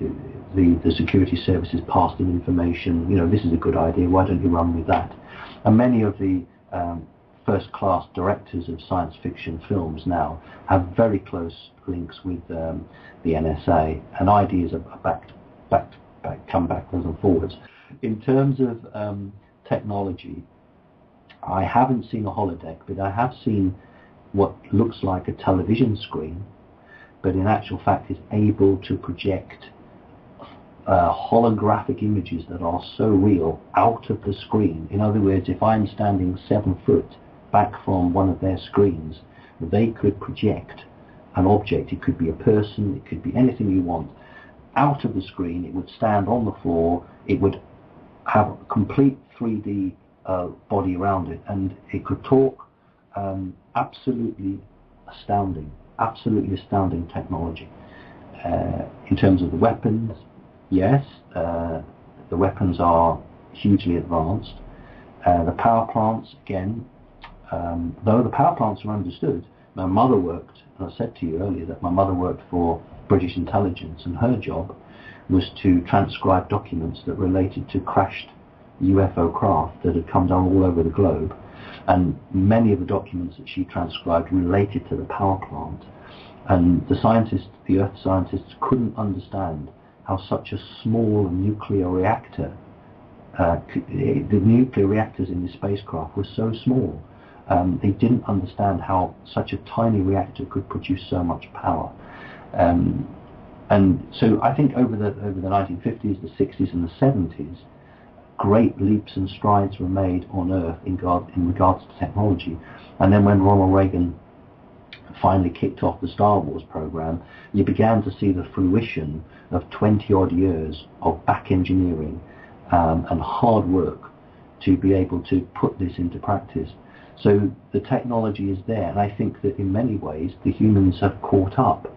the security services passed him information. You know, this is a good idea. Why don't you run with that? And many of the first-class directors of science fiction films now have very close links with the NSA, and ideas are come backwards and forwards. In terms of technology, I haven't seen a holodeck, but I have seen what looks like a television screen, but in actual fact is able to project holographic images that are so real out of the screen. In other words, if I'm standing 7 foot back from one of their screens, they could project an object. It could be a person, it could be anything you want, out of the screen. It would stand on the floor, it would have a complete 3D body around it, and it could talk. Absolutely astounding technology. In terms of the weapons, yes, the weapons are hugely advanced. The power plants, again, though the power plants are understood, my mother worked, and I said to you earlier that my mother worked for British intelligence, and her job was to transcribe documents that related to crashed UFO craft that had come down all over the globe, and many of the documents that she transcribed related to the power plant. And the Earth scientists couldn't understand how such a small nuclear reactor, the nuclear reactors in the spacecraft were so small. They didn't understand how such a tiny reactor could produce so much power. And so I think over the 1950s, the 60s and the 70s, great leaps and strides were made on Earth in regards to technology. And then when Ronald Reagan finally kicked off the Star Wars program, you began to see the fruition of 20-odd years of back engineering and hard work to be able to put this into practice. So the technology is there, and I think that in many ways the humans have caught up,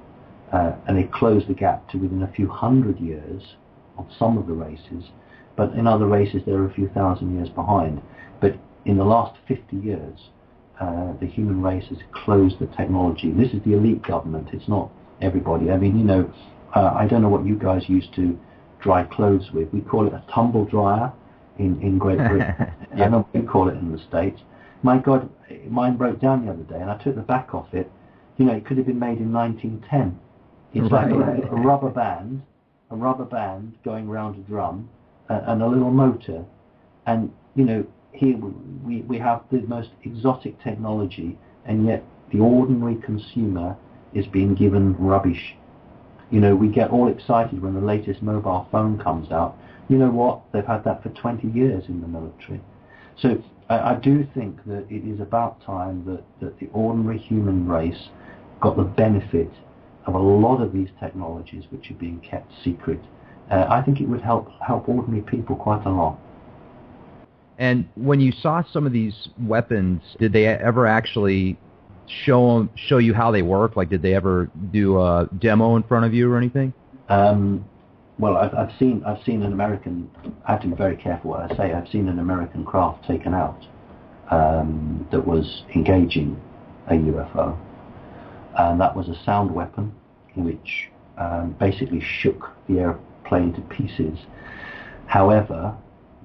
and they closed the gap to within a few hundred years of some of the races, but in other races they're a few thousand years behind. But in the last 50 years, the human race has closed the technology. This is the elite government, it's not everybody. I mean, you know, I don't know what you guys used to dry clothes with. We call it a tumble dryer in Great Britain. I don't know what you call it in the States. My God, mine broke down the other day, and I took the back off it. You know, it could have been made in 1910. It's like a rubber band going round a drum, and a little motor. And, you know, here we have the most exotic technology, and yet the ordinary consumer is being given rubbish. You know, we get all excited when the latest mobile phone comes out. You know what? They've had that for 20 years in the military. So I do think that it is about time that the ordinary human race got the benefit of a lot of these technologies which are being kept secret. I think it would help ordinary people quite a lot. And when you saw some of these weapons, did they ever actually show you how they work? Like, did they ever do a demo in front of you or anything? Well, I've seen an American. I have to be very careful what I say. I've seen an American craft taken out that was engaging a UFO, and that was a sound weapon which basically shook the airplane to pieces. However,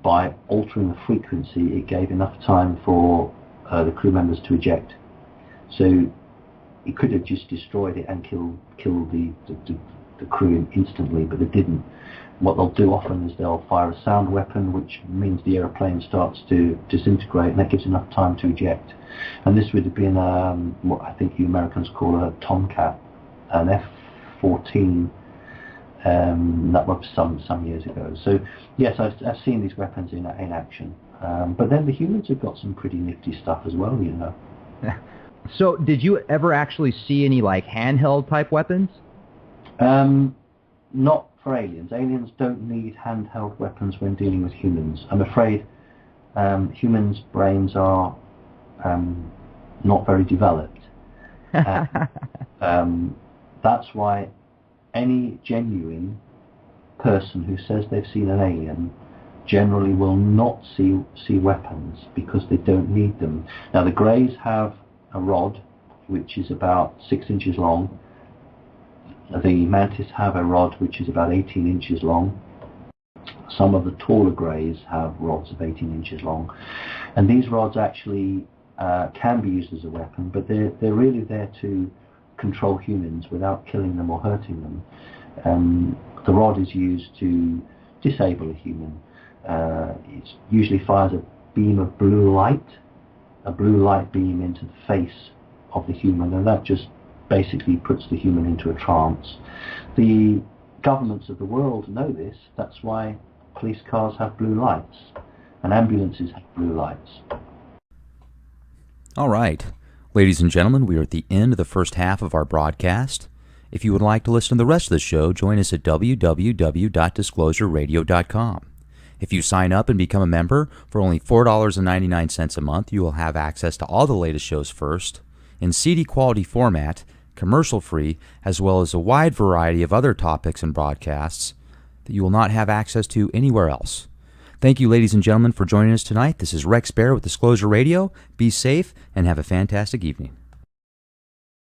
by altering the frequency, it gave enough time for the crew members to eject. So it could have just destroyed it and killed the crew instantly, but it didn't. What they'll do often is they'll fire a sound weapon, which means the aeroplane starts to disintegrate, and that gives enough time to eject. And this would have been what I think you Americans call a Tomcat, an F-14. That was some years ago. So yes, I've seen these weapons in action. But then the humans have got some pretty nifty stuff as well, you know. So did you ever actually see any like handheld type weapons? Not for aliens. Aliens don't need handheld weapons when dealing with humans. I'm afraid humans' brains are not very developed. That's why any genuine person who says they've seen an alien generally will not see weapons because they don't need them. Now the Greys have a rod which is about 6 inches long. The Mantis have a rod which is about 18 inches long. Some of the taller Greys have rods of 18 inches long. And these rods actually can be used as a weapon, but they're really there to control humans without killing them or hurting them. The rod is used to disable a human. It usually fires a beam of blue light, a blue light beam into the face of the human, and that just basically puts the human into a trance. The governments of the world know this. That's why police cars have blue lights and ambulances have blue lights. All right. Ladies and gentlemen, we are at the end of the first half of our broadcast. If you would like to listen to the rest of the show, join us at www.disclosureradio.com. If you sign up and become a member for only $4.99 a month, you will have access to all the latest shows first, in CD quality format, commercial-free, as well as a wide variety of other topics and broadcasts that you will not have access to anywhere else. Thank you, ladies and gentlemen, for joining us tonight. This is Rex Bear with Disclosure Radio. Be safe and have a fantastic evening.